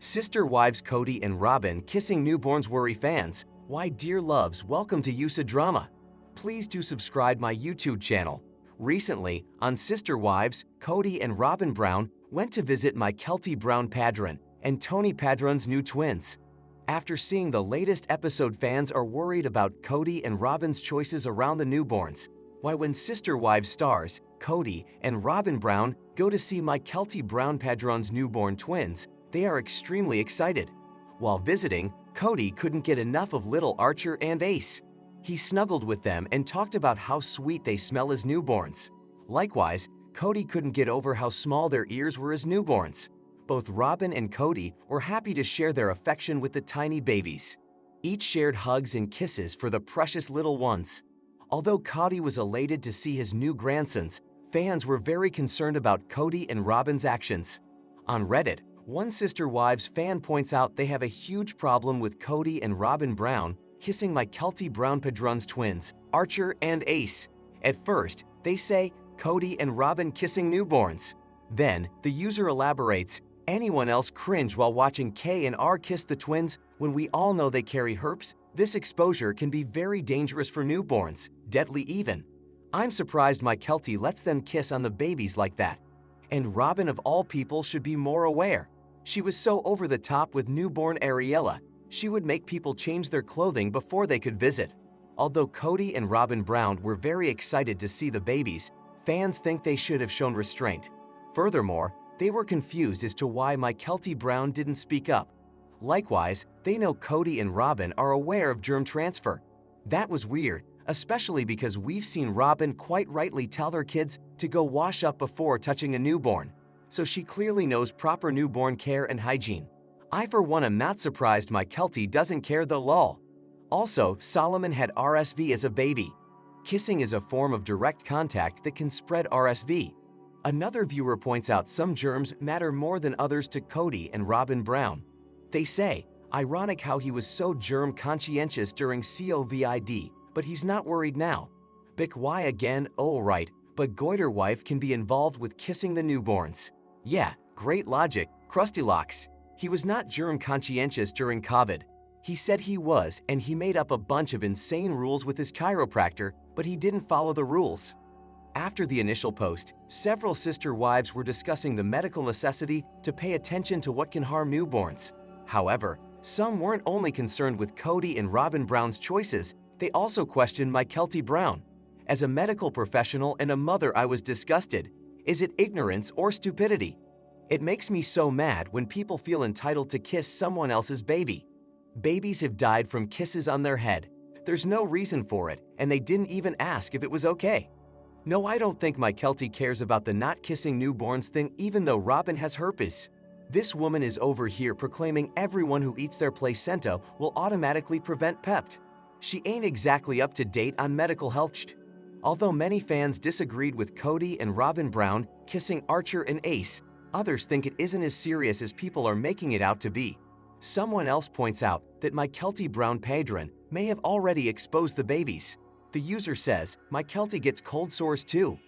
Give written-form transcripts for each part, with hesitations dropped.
Sister wives Kody and Robyn kissing newborns worry fans. Why, dear loves, welcome to USA Drama. Please do subscribe my YouTube channel. Recently, on Sister Wives, Kody and Robyn Brown went to visit Kody Brown Padron and Tony Padron's new twins. After seeing the latest episode, fans are worried about Kody and Robyn's choices around the newborns. Why, when Sister Wives stars, Kody and Robyn Brown go to see Kody Brown Padron's newborn twins, they are extremely excited. While visiting, Kody couldn't get enough of little Archer and Ace. He snuggled with them and talked about how sweet they smell as newborns. Likewise, Kody couldn't get over how small their ears were as newborns. Both Robyn and Kody were happy to share their affection with the tiny babies. Each shared hugs and kisses for the precious little ones. Although Kody was elated to see his new grandsons, fans were very concerned about Kody and Robyn's actions. On Reddit, one Sister Wives fan points out they have a huge problem with Kody and Robyn Brown kissing Kody Brown Padron's twins, Archer and Ace. At first, they say Kody and Robyn kissing newborns. Then, the user elaborates, anyone else cringe while watching K and R kiss the twins when we all know they carry herpes? This exposure can be very dangerous for newborns, deadly even. I'm surprised Kody lets them kiss on the babies like that. And Robyn of all people should be more aware. She was so over the top with newborn Ariella, she would make people change their clothing before they could visit. Although Kody and Robyn Brown were very excited to see the babies, fans think they should have shown restraint. Furthermore, they were confused as to why Kody Brown didn't speak up. Likewise, they know Kody and Robyn are aware of germ transfer. That was weird, especially because we've seen Robyn quite rightly tell their kids to go wash up before touching a newborn. So she clearly knows proper newborn care and hygiene. I for one am not surprised Kody doesn't care the lol. Also, Solomon had RSV as a baby. Kissing is a form of direct contact that can spread RSV. Another viewer points out some germs matter more than others to Kody and Robyn Brown. They say, ironic how he was so germ conscientious during COVID, but he's not worried now. Bick why again? Oh right, but goiter wife can be involved with kissing the newborns. Yeah, great logic, Krusty Locks. He was not germ conscientious during COVID. He said he was, and he made up a bunch of insane rules with his chiropractor, but he didn't follow the rules. After the initial post, several Sister Wives were discussing the medical necessity to pay attention to what can harm newborns. However, some weren't only concerned with Kody and Robyn Brown's choices, they also questioned Kody Brown. As a medical professional and a mother, I was disgusted. Is it ignorance or stupidity? It makes me so mad when people feel entitled to kiss someone else's baby. Babies have died from kisses on their head. There's no reason for it, and they didn't even ask if it was okay. No, I don't think Kody cares about the not kissing newborns thing, even though Robyn has herpes. This woman is over here proclaiming everyone who eats their placenta will automatically prevent PEPT. She ain't exactly up to date on medical health. Although many fans disagreed with Kody and Robyn Brown kissing Archer and Ace, others think it isn't as serious as people are making it out to be. Someone else points out that Kody Brown Padron may have already exposed the babies. The user says, Kody gets cold sores too.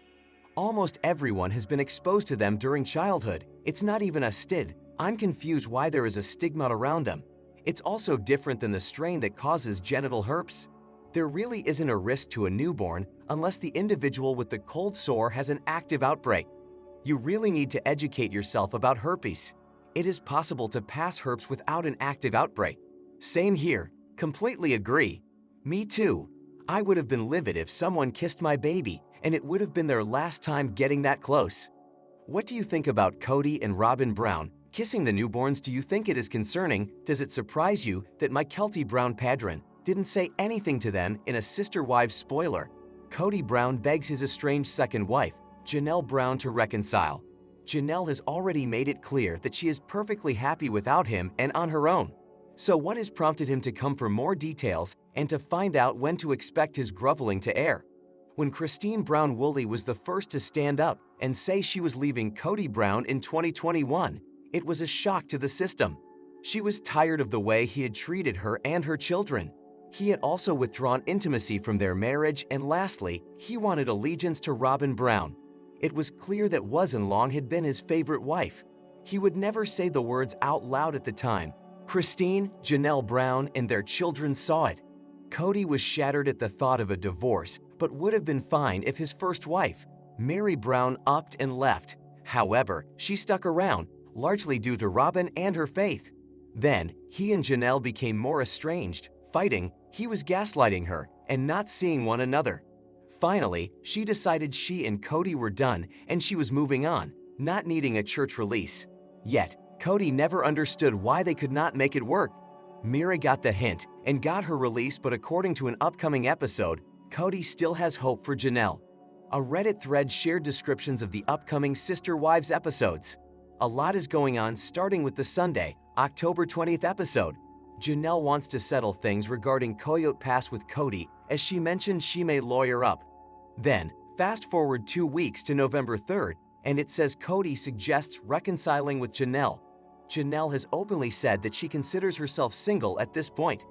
Almost everyone has been exposed to them during childhood. It's not even a STD. I'm confused why there is a stigma around them. It's also different than the strain that causes genital herpes. There really isn't a risk to a newborn unless the individual with the cold sore has an active outbreak. You really need to educate yourself about herpes. It is possible to pass herpes without an active outbreak. Same here. Completely agree. Me too. I would have been livid if someone kissed my baby, and it would have been their last time getting that close. What do you think about Kody and Robyn Brown kissing the newborns? Do you think it is concerning? Does it surprise you that Kody Brown Padron didn't say anything to them in a Sister Wives spoiler? Kody Brown begs his estranged second wife, Janelle Brown, to reconcile. Janelle has already made it clear that she is perfectly happy without him and on her own. So what has prompted him to come for more details and to find out when to expect his groveling to air? When Christine Brown Woolley was the first to stand up and say she was leaving Kody Brown in 2021, it was a shock to the system. She was tired of the way he had treated her and her children. He had also withdrawn intimacy from their marriage, and lastly, he wanted allegiance to Robyn Brown. It was clear that Wasn't Long had been his favorite wife. He would never say the words out loud at the time. Christine, Janelle Brown, and their children saw it. Kody was shattered at the thought of a divorce, but would have been fine if his first wife, Meri Brown, upped and left. However, she stuck around, largely due to Robyn and her faith. Then, he and Janelle became more estranged, fighting. He was gaslighting her and not seeing one another. Finally, she decided she and Kody were done and she was moving on, not needing a church release. Yet, Kody never understood why they could not make it work. Meri got the hint and got her release, but according to an upcoming episode, Kody still has hope for Janelle. A Reddit thread shared descriptions of the upcoming Sister Wives episodes. A lot is going on, starting with the Sunday, October 20th episode. Janelle wants to settle things regarding Coyote Pass with Kody, as she mentioned she may lawyer up. Then, fast forward 2 weeks to November 3rd, and it says Kody suggests reconciling with Janelle. Janelle has openly said that she considers herself single at this point.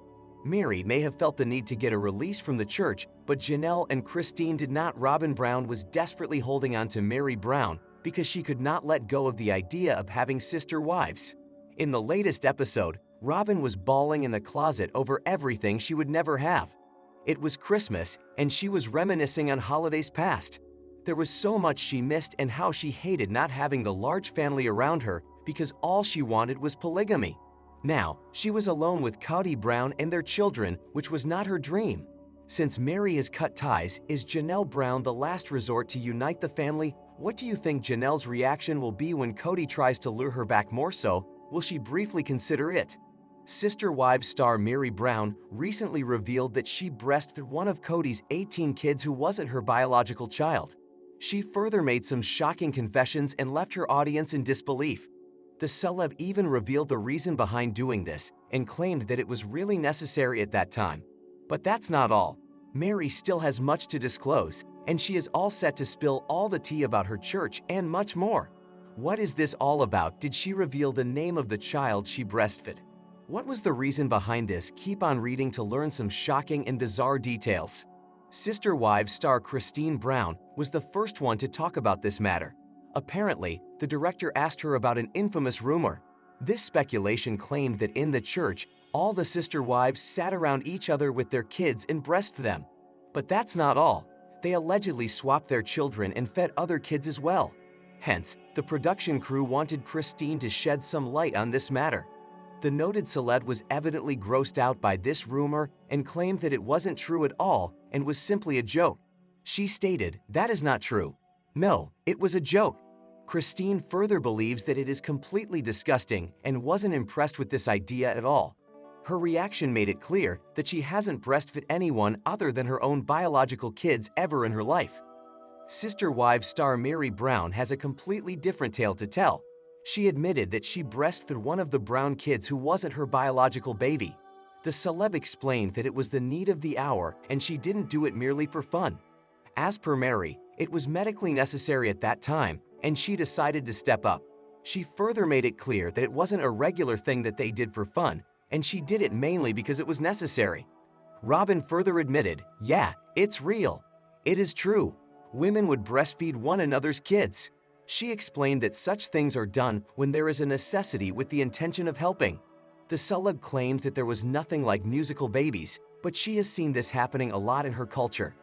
Meri may have felt the need to get a release from the church, but Janelle and Christine did not. Robyn Brown was desperately holding on to Meri Brown because she could not let go of the idea of having sister wives. In the latest episode, Robyn was bawling in the closet over everything she would never have. It was Christmas, and she was reminiscing on holidays past. There was so much she missed and how she hated not having the large family around her because all she wanted was polygamy. Now, she was alone with Kody Brown and their children, which was not her dream. Since Meri has cut ties, is Janelle Brown the last resort to unite the family? What do you think Janelle's reaction will be when Kody tries to lure her back more so? Will she briefly consider it? Sister Wives star Meri Brown recently revealed that she breastfed one of Kody's 18 kids who wasn't her biological child. She further made some shocking confessions and left her audience in disbelief. The celeb even revealed the reason behind doing this and claimed that it was really necessary at that time. But that's not all. Meri still has much to disclose, and she is all set to spill all the tea about her church and much more. What is this all about? Did she reveal the name of the child she breastfed? What was the reason behind this? Keep on reading to learn some shocking and bizarre details. Sister Wives star Christine Brown was the first one to talk about this matter. Apparently, the director asked her about an infamous rumor. This speculation claimed that in the church, all the sister wives sat around each other with their kids and breastfed them. But that's not all. They allegedly swapped their children and fed other kids as well. Hence, the production crew wanted Christine to shed some light on this matter. The noted celeb was evidently grossed out by this rumor and claimed that it wasn't true at all and was simply a joke. She stated, "That is not true. No, it was a joke." Christine further believes that it is completely disgusting and wasn't impressed with this idea at all. Her reaction made it clear that she hasn't breastfed anyone other than her own biological kids ever in her life. Sister Wives star Meri Brown has a completely different tale to tell. She admitted that she breastfed one of the Brown kids who wasn't her biological baby. The celeb explained that it was the need of the hour and she didn't do it merely for fun. As per Meri, it was medically necessary at that time, and she decided to step up. She further made it clear that it wasn't a regular thing that they did for fun, and she did it mainly because it was necessary. Robyn further admitted, "Yeah, it's real. It is true. Women would breastfeed one another's kids." She explained that such things are done when there is a necessity with the intention of helping. The celeb claimed that there was nothing like musical babies, but she has seen this happening a lot in her culture.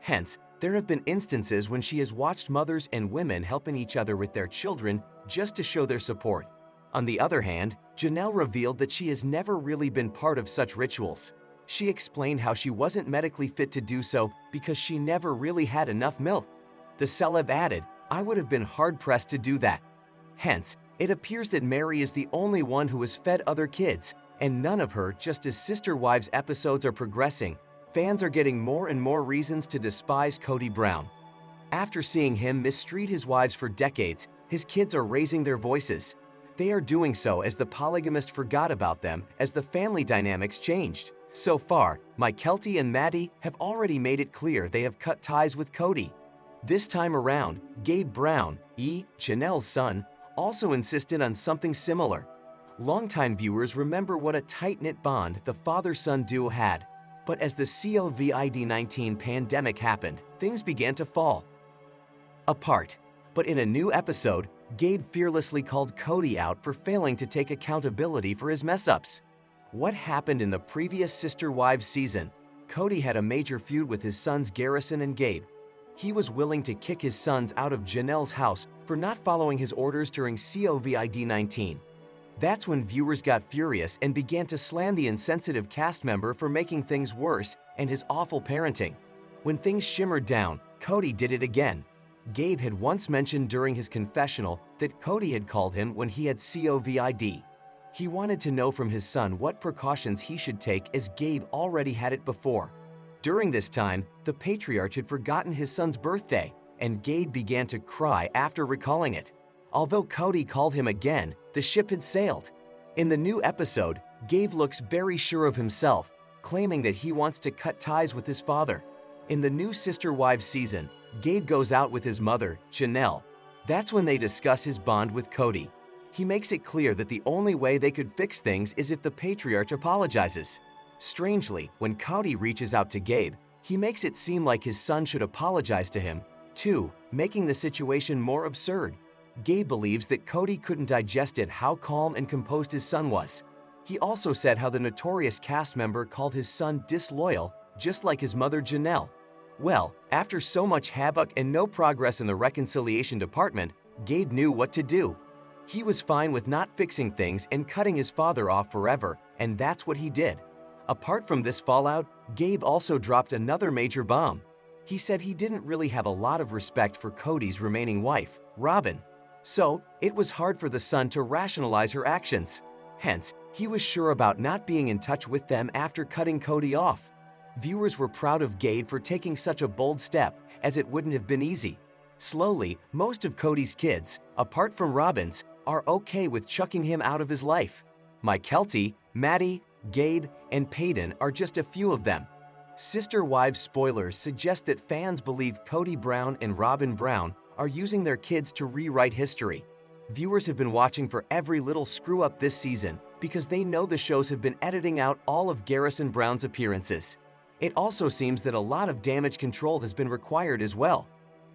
Hence, there have been instances when she has watched mothers and women helping each other with their children just to show their support. On the other hand, Janelle revealed that she has never really been part of such rituals. She explained how she wasn't medically fit to do so because she never really had enough milk. The celeb added, "I would have been hard-pressed to do that." Hence, it appears that Meri is the only one who has fed other kids, and none of her. Just as Sister Wives episodes are progressing, fans are getting more and more reasons to despise Kody Brown. After seeing him mistreat his wives for decades, his kids are raising their voices. They are doing so as the polygamist forgot about them as the family dynamics changed. So far, Mykelti and Maddie have already made it clear they have cut ties with Kody. This time around, Gabe Brown, Janelle's son, also insisted on something similar. Longtime viewers remember what a tight-knit bond the father-son duo had. But as the COVID-19 pandemic happened, things began to fall apart. But in a new episode, Gabe fearlessly called Kody out for failing to take accountability for his mess-ups. What happened in the previous Sister Wives season? Kody had a major feud with his sons Garrison and Gabe. He was willing to kick his sons out of Janelle's house for not following his orders during COVID-19. That's when viewers got furious and began to slam the insensitive cast member for making things worse and his awful parenting. When things shimmered down, Kody did it again. Gabe had once mentioned during his confessional that Kody had called him when he had COVID. He wanted to know from his son what precautions he should take as Gabe already had it before. During this time, the patriarch had forgotten his son's birthday, and Gabe began to cry after recalling it. Although Kody called him again, the ship had sailed. In the new episode, Gabe looks very sure of himself, claiming that he wants to cut ties with his father. In the new Sister Wives season, Gabe goes out with his mother, Janelle. That's when they discuss his bond with Kody. He makes it clear that the only way they could fix things is if the patriarch apologizes. Strangely, when Kody reaches out to Gabe, he makes it seem like his son should apologize to him, too, making the situation more absurd. Gabe believes that Kody couldn't digest it how calm and composed his son was. He also said how the notorious cast member called his son disloyal, just like his mother Janelle. Well, after so much havoc and no progress in the reconciliation department, Gabe knew what to do. He was fine with not fixing things and cutting his father off forever, and that's what he did. Apart from this fallout, Gabe also dropped another major bomb. He said he didn't really have a lot of respect for Kody's remaining wife, Robyn. So, it was hard for the son to rationalize her actions. Hence, he was sure about not being in touch with them after cutting Kody off. Viewers were proud of Gabe for taking such a bold step, as it wouldn't have been easy. Slowly, most of Kody's kids, apart from Robyn's, are okay with chucking him out of his life. Mykelti, Maddie, Gabe, and Peyton are just a few of them. Sister Wives spoilers suggest that fans believe Kody Brown and Robyn Brown are using their kids to rewrite history. Viewers have been watching for every little screw-up this season because they know the shows have been editing out all of Garrison Brown's appearances. It also seems that a lot of damage control has been required as well.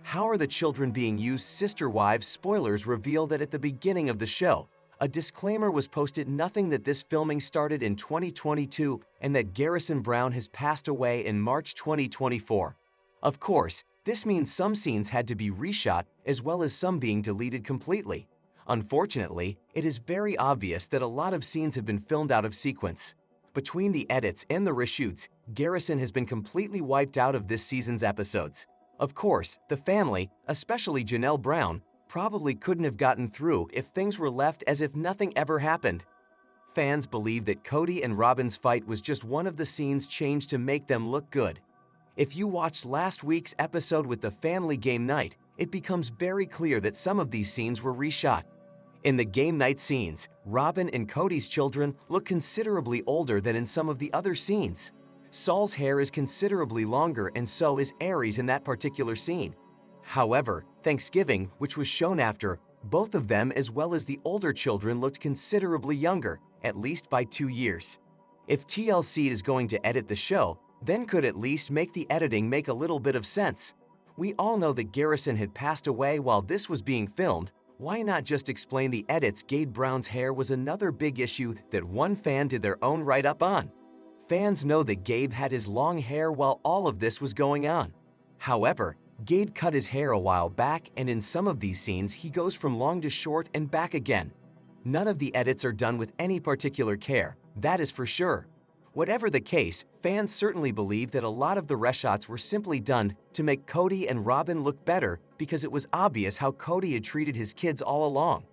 How are the children being used? Sister Wives spoilers reveal that at the beginning of the show, a disclaimer was posted nothing that this filming started in 2022 and that Garrison Brown has passed away in March 2024. Of course, this means some scenes had to be reshot as well as some being deleted completely. Unfortunately, it is very obvious that a lot of scenes have been filmed out of sequence. Between the edits and the reshoots, Garrison has been completely wiped out of this season's episodes. Of course, the family, especially Janelle Brown, probably couldn't have gotten through if things were left as if nothing ever happened. Fans believe that Kody and Robyn's fight was just one of the scenes changed to make them look good. If you watched last week's episode with the family game night, it becomes very clear that some of these scenes were reshot. In the game night scenes, Robyn and Kody's children look considerably older than in some of the other scenes. Saul's hair is considerably longer and so is Aries in that particular scene. However, Thanksgiving, which was shown after, both of them as well as the older children looked considerably younger, at least by 2 years. If TLC is going to edit the show, then could at least make the editing make a little bit of sense. We all know that Garrison had passed away while this was being filmed. Why not just explain the edits? Gabe Brown's hair was another big issue that one fan did their own write-up on. Fans know that Gabe had his long hair while all of this was going on. However, Gabe cut his hair a while back, and in some of these scenes he goes from long to short and back again. None of the edits are done with any particular care, that is for sure. Whatever the case, fans certainly believe that a lot of the reshots were simply done to make Kody and Robyn look better because it was obvious how Kody had treated his kids all along.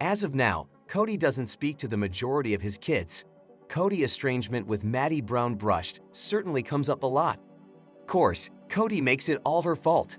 As of now, Kody doesn't speak to the majority of his kids. Kody estrangement with Maddie Brown brushed certainly comes up a lot. Of course, Kody makes it all her fault.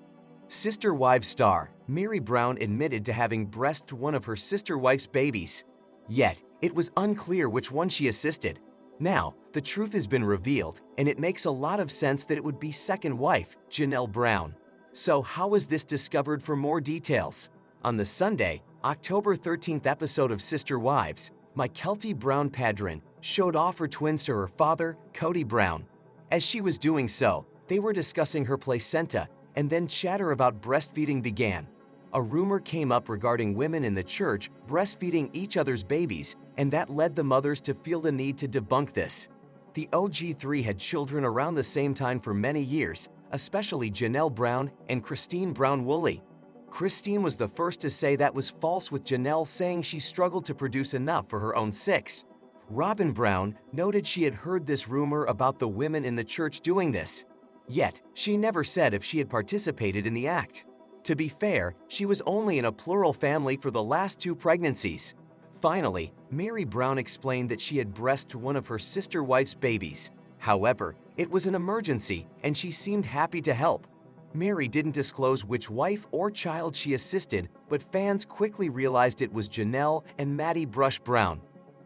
Sister Wives star Meri Brown admitted to having breastfed one of her sister wife's babies. Yet, it was unclear which one she assisted. Now, the truth has been revealed, and it makes a lot of sense that it would be second wife, Janelle Brown. So how was this discovered? For more details, on the Sunday, October 13th episode of Sister Wives, Mykelti Brown Padron showed off her twins to her father, Kody Brown. As she was doing so, they were discussing her placenta, and then chatter about breastfeeding began. A rumor came up regarding women in the church breastfeeding each other's babies, and that led the mothers to feel the need to debunk this. The OG3 had children around the same time for many years, especially Janelle Brown and Christine Brown-Woolley. Christine was the first to say that was false, with Janelle saying she struggled to produce enough for her own 6. Robyn Brown noted she had heard this rumor about the women in the church doing this. Yet, she never said if she had participated in the act. To be fair, she was only in a plural family for the last 2 pregnancies. Finally, Mary Brown explained that she had breastfed one of her sister wife's babies. However, it was an emergency, and she seemed happy to help. Mary didn't disclose which wife or child she assisted, but fans quickly realized it was Janelle and Maddie Brush Brown.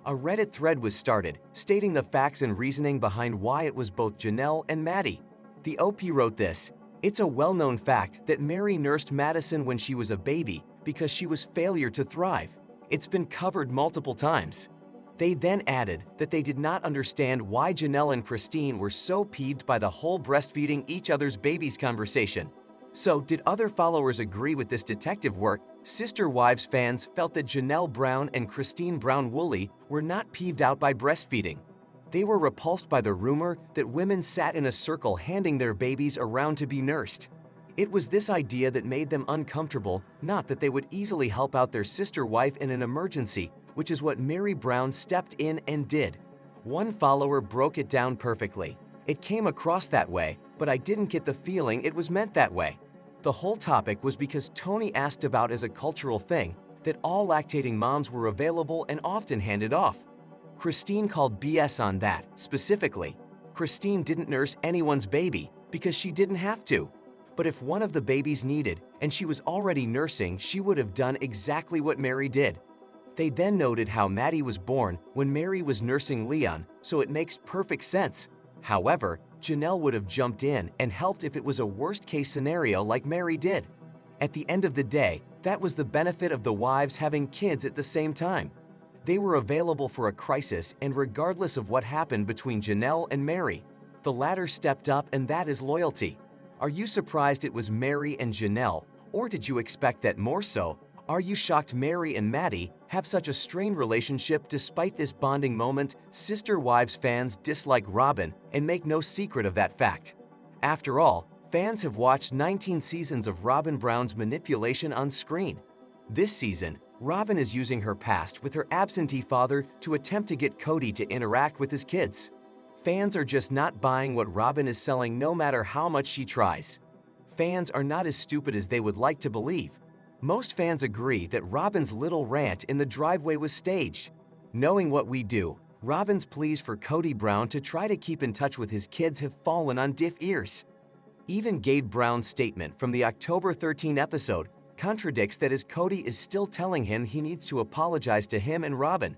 A Reddit thread was started, stating the facts and reasoning behind why it was both Janelle and Maddie. The OP wrote this: "It's a well-known fact that Mary nursed Madison when she was a baby because she was failure to thrive. It's been covered multiple times." They then added that they did not understand why Janelle and Christine were so peeved by the whole breastfeeding each other's babies conversation. So, did other followers agree with this detective work? Sister Wives fans felt that Janelle Brown and Christine Brown-Woolley were not peeved out by breastfeeding. They were repulsed by the rumor that women sat in a circle handing their babies around to be nursed. It was this idea that made them uncomfortable, not that they would easily help out their sister wife in an emergency, which is what Mary Brown stepped in and did. One follower broke it down perfectly. "It came across that way, but I didn't get the feeling it was meant that way." The whole topic was because Tony asked about as a cultural thing that all lactating moms were available and often handed off. Christine called BS on that. Specifically, Christine didn't nurse anyone's baby because she didn't have to. But if one of the babies needed and she was already nursing, she would have done exactly what Mary did. They then noted how Maddie was born when Mary was nursing Leon, so it makes perfect sense. However, Janelle would have jumped in and helped if it was a worst-case scenario like Mary did. At the end of the day, that was the benefit of the wives having kids at the same time. They were available for a crisis, and regardless of what happened between Janelle and Mary, the latter stepped up, and that is loyalty. Are you surprised it was Mary and Janelle, or did you expect that more so? Are you shocked Mary and Maddie have such a strained relationship despite this bonding moment? Sister Wives fans dislike Robyn and make no secret of that fact. After all, fans have watched 19 seasons of Robyn Brown's manipulation on screen. This season, Robyn is using her past with her absentee father to attempt to get Kody to interact with his kids. Fans are just not buying what Robyn is selling, no matter how much she tries. Fans are not as stupid as they would like to believe. Most fans agree that Robyn's little rant in the driveway was staged. Knowing what we do, Robyn's pleas for Kody Brown to try to keep in touch with his kids have fallen on deaf ears. Even Gabe Brown's statement from the October 13 episode contradicts that, as Kody is still telling him he needs to apologize to him and Robyn.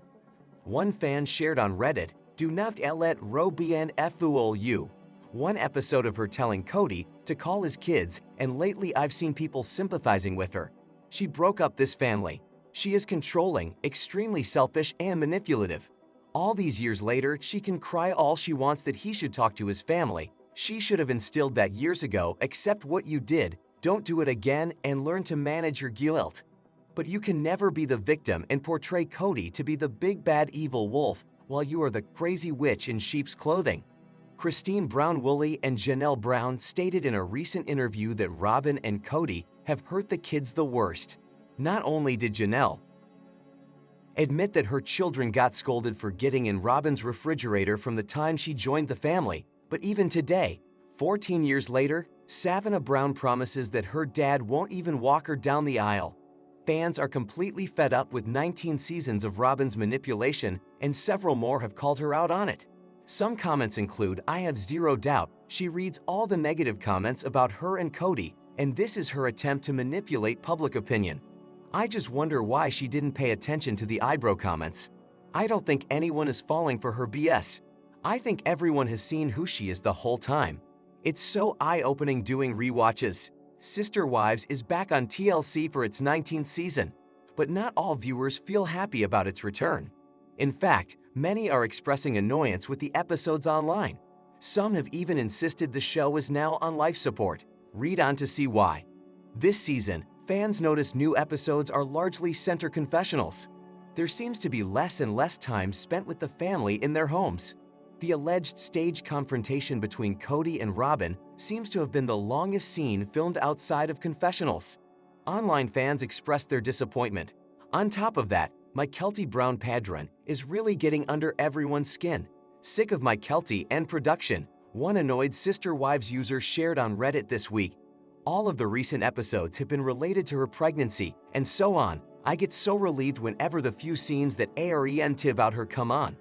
One fan shared on Reddit, "Do not let Robyn fool you." One episode of her telling Kody to call his kids, and lately I've seen people sympathizing with her. She broke up this family. She is controlling, extremely selfish, and manipulative. All these years later, she can cry all she wants that he should talk to his family. She should have instilled that years ago. Accept what you did, don't do it again, and learn to manage your guilt. But you can never be the victim and portray Kody to be the big bad evil wolf while you are the crazy witch in sheep's clothing. Christine Brown-Woolley and Janelle Brown stated in a recent interview that Robyn and Kody have hurt the kids the worst. Not only did Janelle admit that her children got scolded for getting in Robyn's refrigerator from the time she joined the family, but even today, 14 years later, Savannah Brown promises that her dad won't even walk her down the aisle. Fans are completely fed up with 19 seasons of Robyn's manipulation, and several more have called her out on it. Some comments include, "I have zero doubt she reads all the negative comments about her and Kody, and this is her attempt to manipulate public opinion. I just wonder why she didn't pay attention to the eyebrow comments. I don't think anyone is falling for her BS. I think everyone has seen who she is the whole time. It's so eye-opening doing rewatches." Sister Wives is back on TLC for its 19th season, but not all viewers feel happy about its return. In fact, many are expressing annoyance with the episodes online. Some have even insisted the show is now on life support. Read on to see why. This season, Fans notice new episodes are largely center confessionals. There seems to be less and less time spent with the family in their homes. The alleged stage confrontation between Kody and Robyn seems to have been the longest scene filmed outside of confessionals. Online fans expressed their disappointment. On top of that, Kody Brown Padron is really getting under everyone's skin. Sick of Kody and production, one annoyed Sister Wives user shared on Reddit this week. All of the recent episodes have been related to her pregnancy, and so on. I get so relieved whenever the few scenes that are about her come on.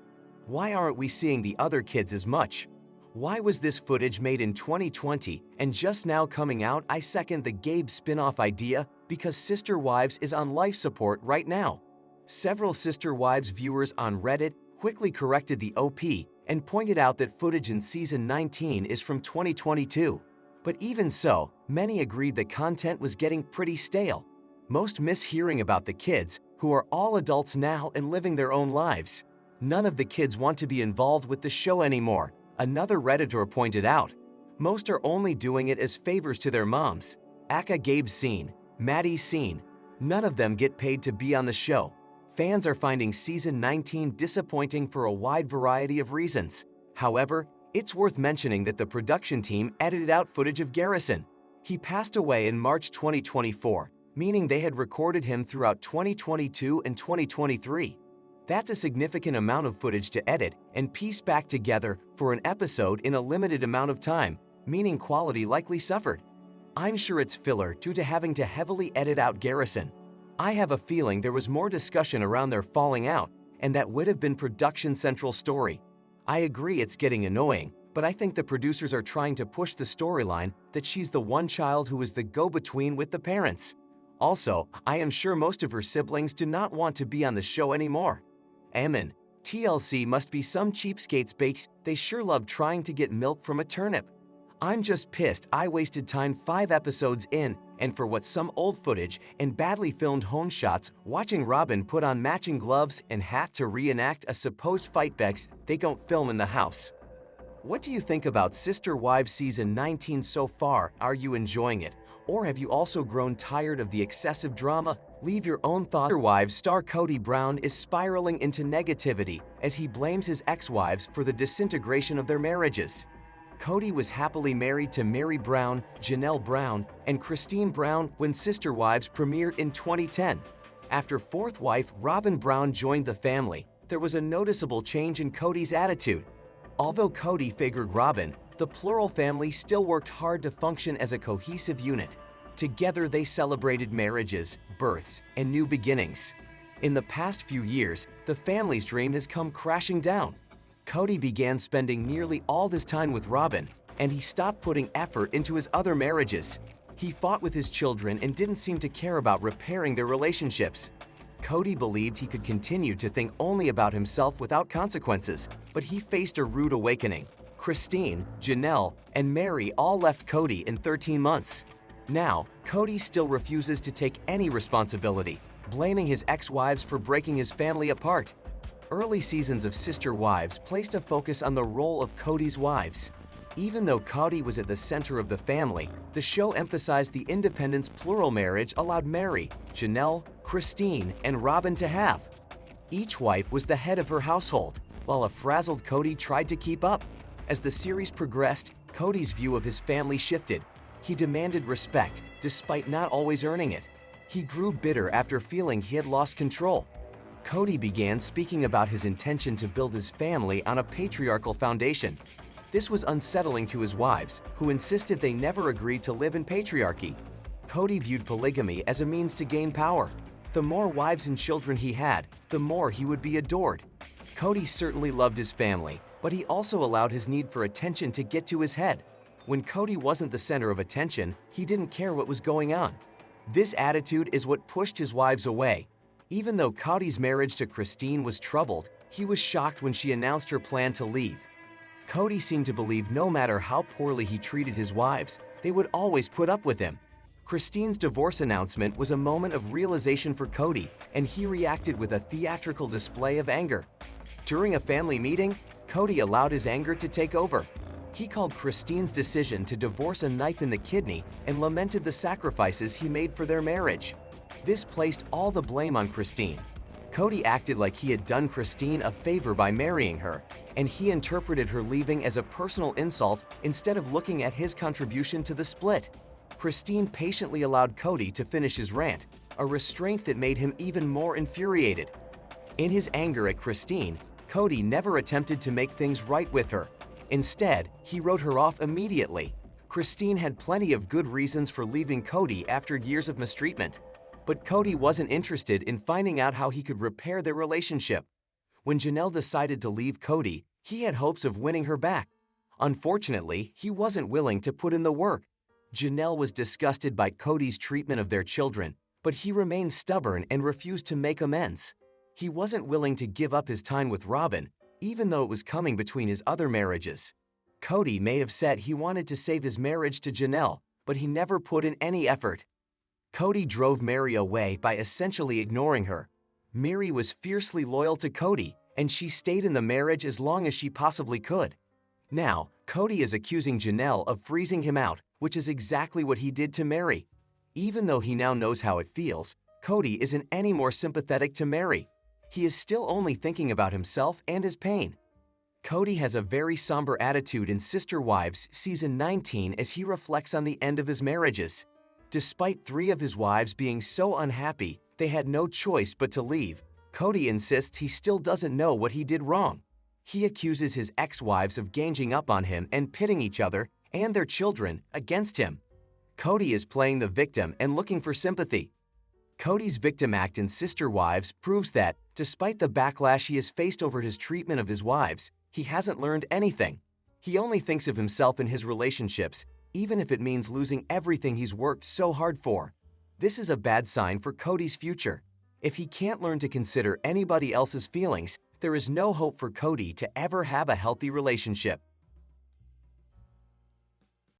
Why aren't we seeing the other kids as much? Why was this footage made in 2020 and just now coming out? I second the Gabe spin-off idea because Sister Wives is on life support right now. Several Sister Wives viewers on Reddit quickly corrected the OP and pointed out that footage in season 19 is from 2022. But even so, many agreed the content was getting pretty stale. Most miss hearing about the kids, who are all adults now and living their own lives. None of the kids want to be involved with the show anymore, another Redditor pointed out. Most are only doing it as favors to their moms. Aka Gabe's scene, Maddie's scene. None of them get paid to be on the show. Fans are finding season 19 disappointing for a wide variety of reasons. However, it's worth mentioning that the production team edited out footage of Garrison. He passed away in March 2024, meaning they had recorded him throughout 2022 and 2023. That's a significant amount of footage to edit and piece back together for an episode in a limited amount of time, meaning quality likely suffered. I'm sure it's filler due to having to heavily edit out Garrison. I have a feeling there was more discussion around their falling out, and that would have been production central story. I agree it's getting annoying, but I think the producers are trying to push the storyline that she's the one child who is the go-between with the parents. Also, I am sure most of her siblings do not want to be on the show anymore. Amen. TLC must be some cheapskates bakes. They sure love trying to get milk from a turnip. I'm just pissed I wasted time 5 episodes in, and for what some old footage and badly filmed home shots, watching Robyn put on matching gloves and hat to reenact a supposed fight Bex they don't film in the house. What do you think about Sister Wives season 19 so far? Are you enjoying it? Or have you also grown tired of the excessive drama? Leave your own thoughts. Sister Wives star Kody Brown is spiraling into negativity as he blames his ex-wives for the disintegration of their marriages. Kody was happily married to Mary Brown, Janelle Brown, and Christine Brown when Sister Wives premiered in 2010. After fourth wife Robyn Brown joined the family, there was a noticeable change in Kody's attitude. Although Kody favored Robyn, the plural family still worked hard to function as a cohesive unit. Together they celebrated marriages, births, and new beginnings. In the past few years, the family's dream has come crashing down. Kody began spending nearly all this time with Robyn, and he stopped putting effort into his other marriages. He fought with his children and didn't seem to care about repairing their relationships. Kody believed he could continue to think only about himself without consequences, but he faced a rude awakening. Christine, Janelle, and Mary all left Kody in 13 months. Now, Kody still refuses to take any responsibility, blaming his ex-wives for breaking his family apart. Early seasons of Sister Wives placed a focus on the role of Kody's wives. Even though Kody was at the center of the family, the show emphasized the independence plural marriage allowed Mary, Janelle, Christine, and Robyn to have. Each wife was the head of her household, while a frazzled Kody tried to keep up. As the series progressed, Kody's view of his family shifted. He demanded respect, despite not always earning it. He grew bitter after feeling he had lost control. Kody began speaking about his intention to build his family on a patriarchal foundation. This was unsettling to his wives, who insisted they never agreed to live in patriarchy. Kody viewed polygamy as a means to gain power. The more wives and children he had, the more he would be adored. Kody certainly loved his family, but he also allowed his need for attention to get to his head. When Kody wasn't the center of attention, he didn't care what was going on. This attitude is what pushed his wives away. Even though Kody's marriage to Christine was troubled, he was shocked when she announced her plan to leave. Kody seemed to believe no matter how poorly he treated his wives, they would always put up with him. Christine's divorce announcement was a moment of realization for Kody, and he reacted with a theatrical display of anger. During a family meeting, Kody allowed his anger to take over. He called Christine's decision to divorce a knife in the kidney and lamented the sacrifices he made for their marriage. This placed all the blame on Christine. Kody acted like he had done Christine a favor by marrying her, and he interpreted her leaving as a personal insult instead of looking at his contribution to the split. Christine patiently allowed Kody to finish his rant, a restraint that made him even more infuriated. In his anger at Christine, Kody never attempted to make things right with her. Instead, he wrote her off immediately. Christine had plenty of good reasons for leaving Kody after years of mistreatment. But Kody wasn't interested in finding out how he could repair their relationship. When Janelle decided to leave Kody, he had hopes of winning her back. Unfortunately, he wasn't willing to put in the work. Janelle was disgusted by Kody's treatment of their children, but he remained stubborn and refused to make amends. He wasn't willing to give up his time with Robyn, even though it was coming between his other marriages. Kody may have said he wanted to save his marriage to Janelle, but he never put in any effort. Kody drove Meri away by essentially ignoring her. Meri was fiercely loyal to Kody, and she stayed in the marriage as long as she possibly could. Now, Kody is accusing Janelle of freezing him out, which is exactly what he did to Meri. Even though he now knows how it feels, Kody isn't any more sympathetic to Meri. He is still only thinking about himself and his pain. Kody has a very somber attitude in Sister Wives Season 19 as he reflects on the end of his marriages. Despite 3 of his wives being so unhappy they had no choice but to leave, Kody insists he still doesn't know what he did wrong. He accuses his ex-wives of ganging up on him and pitting each other and their children against him. Kody is playing the victim and looking for sympathy. Kody's victim act in Sister Wives proves that, despite the backlash he has faced over his treatment of his wives, he hasn't learned anything. He only thinks of himself and his relationships, even if it means losing everything he's worked so hard for. This is a bad sign for Kody's future. If he can't learn to consider anybody else's feelings, there is no hope for Kody to ever have a healthy relationship.